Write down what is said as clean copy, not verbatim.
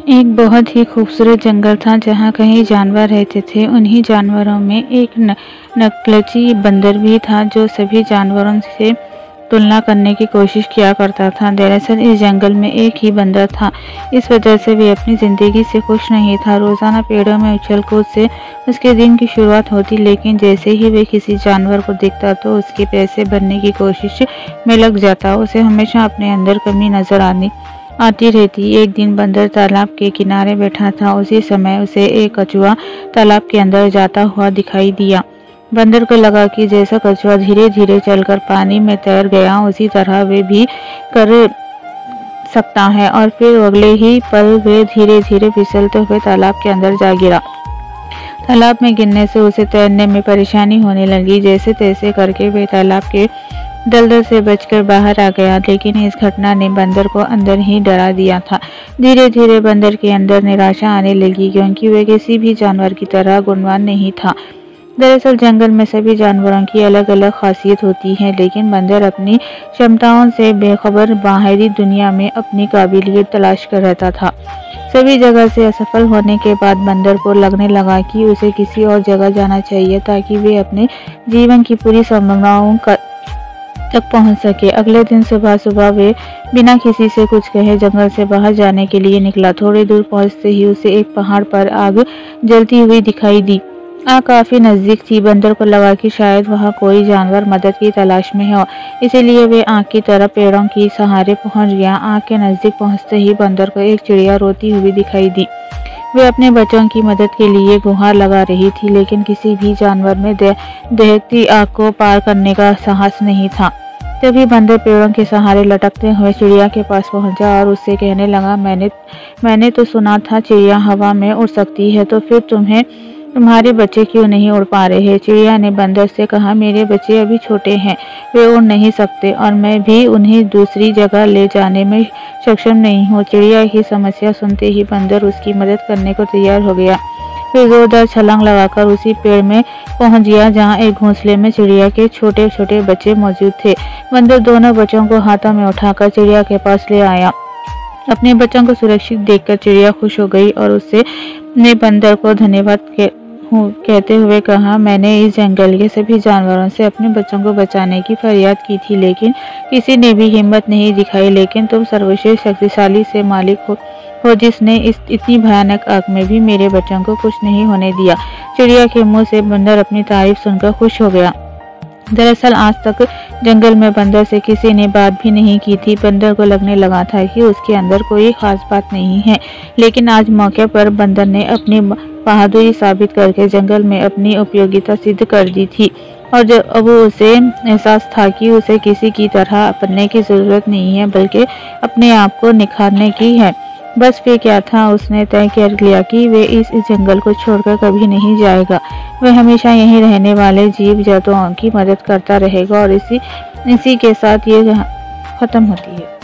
एक बहुत ही खूबसूरत जंगल था जहाँ कई जानवर रहते थे। उन्हीं जानवरों में एक नकलची बंदर भी था जो सभी जानवरों से तुलना करने की कोशिश किया करता था। दरअसल इस जंगल में एक ही बंदर था, इस वजह से वे अपनी ज़िंदगी से खुश नहीं था। रोज़ाना पेड़ों में उछल कूद से उसके दिन की शुरुआत होती, लेकिन जैसे ही वे किसी जानवर को देखता तो उसके पैसे बनने की कोशिश में लग जाता। उसे हमेशा अपने अंदर कमी नजर आती रहती। एक दिन बंदर तालाब के किनारे बैठा था। उसी समय उसे एक कछुआ तालाब के अंदर जाता हुआ दिखाई दिया। बंदर को लगा कि जैसा कछुआ धीरे धीरे चलकर पानी में तैर गया, उसी तरह वे भी कर सकता है। और फिर अगले ही पल वे धीरे धीरे फिसलते हुए तालाब के अंदर जा गिरा। तालाब में गिरने से उसे तैरने में परेशानी होने लगी। जैसे तैसे करके वे तालाब के दलदल से बचकर बाहर आ गया, लेकिन इस घटना ने बंदर को अंदर ही डरा दिया था। धीरे धीरे बंदर के अंदर निराशा आने लगी, क्योंकि वह किसी भी जानवर की तरह गुणवान नहीं था। दरअसल जंगल में सभी जानवरों की अलग अलग खासियत होती है, लेकिन बंदर अपनी क्षमताओं से बेखबर बाहरी दुनिया में अपनी काबिलियत तलाश कर रहता था। सभी जगह से असफल होने के बाद बंदर को लगने लगा कि उसे किसी और जगह जाना चाहिए, ताकि वे अपने जीवन की पूरी संभावनाओं तक पहुंच सके। अगले दिन सुबह सुबह वे बिना किसी से कुछ कहे जंगल से बाहर जाने के लिए निकला। थोड़ी दूर पहुंचते ही उसे एक पहाड़ पर आग जलती हुई दिखाई दी। आग काफी नजदीक थी। बंदर को लगा कि शायद वहाँ कोई जानवर मदद की तलाश में हो, इसीलिए वे आग की तरफ पेड़ों के सहारे पहुंच गया। आग के नजदीक पहुंचते ही बंदर को एक चिड़िया रोती हुई दिखाई दी। वे अपने बच्चों की मदद के लिए गुहार लगा रही थी, लेकिन किसी भी जानवर में दहकती आग को पार करने का साहस नहीं था। तभी बंदर पेड़ों के सहारे लटकते हुए चिड़िया के पास पहुंचा और उससे कहने लगा, मैंने तो सुना था चिड़िया हवा में उड़ सकती है, तो फिर तुम्हारे बच्चे क्यों नहीं उड़ पा रहे? चिड़िया ने बंदर से कहा, मेरे बच्चे अभी छोटे हैं, वे उड़ नहीं सकते और मैं भी उन्हें दूसरी जगह ले जाने में सक्षम नहीं हूँ। चिड़िया की समस्या सुनते ही बंदर उसकी मदद करने को तैयार हो गया। फिर जोरदार छलांग लगाकर उसी पेड़ में पहुंच गया जहां एक घोंसले में चिड़िया के छोटे छोटे बच्चे मौजूद थे। बंदर दोनों बच्चों को हाथों में उठाकर चिड़िया के पास ले आया। अपने बच्चों को सुरक्षित देखकर चिड़िया खुश हो गई और उससे ने बंदर को धन्यवाद कहते हुए कहा, मैंने इस जंगल के सभी जानवरों से अपने बच्चों को बचाने की फरियाद की थी, लेकिन किसी ने भी हिम्मत नहीं दिखाई। लेकिन तुम सर्वश्रेष्ठ शक्तिशाली से मालिक हो जिसने इस इतनी भयानक आग में भी मेरे बच्चों को कुछ नहीं होने दिया। चिड़िया के मुंह से बंदर अपनी तारीफ सुनकर खुश हो गया। दरअसल आज तक जंगल में बंदर से किसी ने बात भी नहीं की थी। बंदर को लगने लगा था कि उसके अंदर कोई खास बात नहीं है, लेकिन आज मौके पर बंदर ने अपनी बहादुरी साबित करके जंगल में अपनी उपयोगिता सिद्ध कर दी थी। और जब अब उसे एहसास था कि उसे किसी की तरह बनने की जरूरत नहीं है, बल्कि अपने आप को निखारने की है। बस फिर क्या था, उसने तय कर लिया कि वे इस जंगल को छोड़कर कभी नहीं जाएगा। वह हमेशा यहीं रहने वाले जीव जंतुओं की मदद करता रहेगा। और इसी के साथ ये खत्म होती है।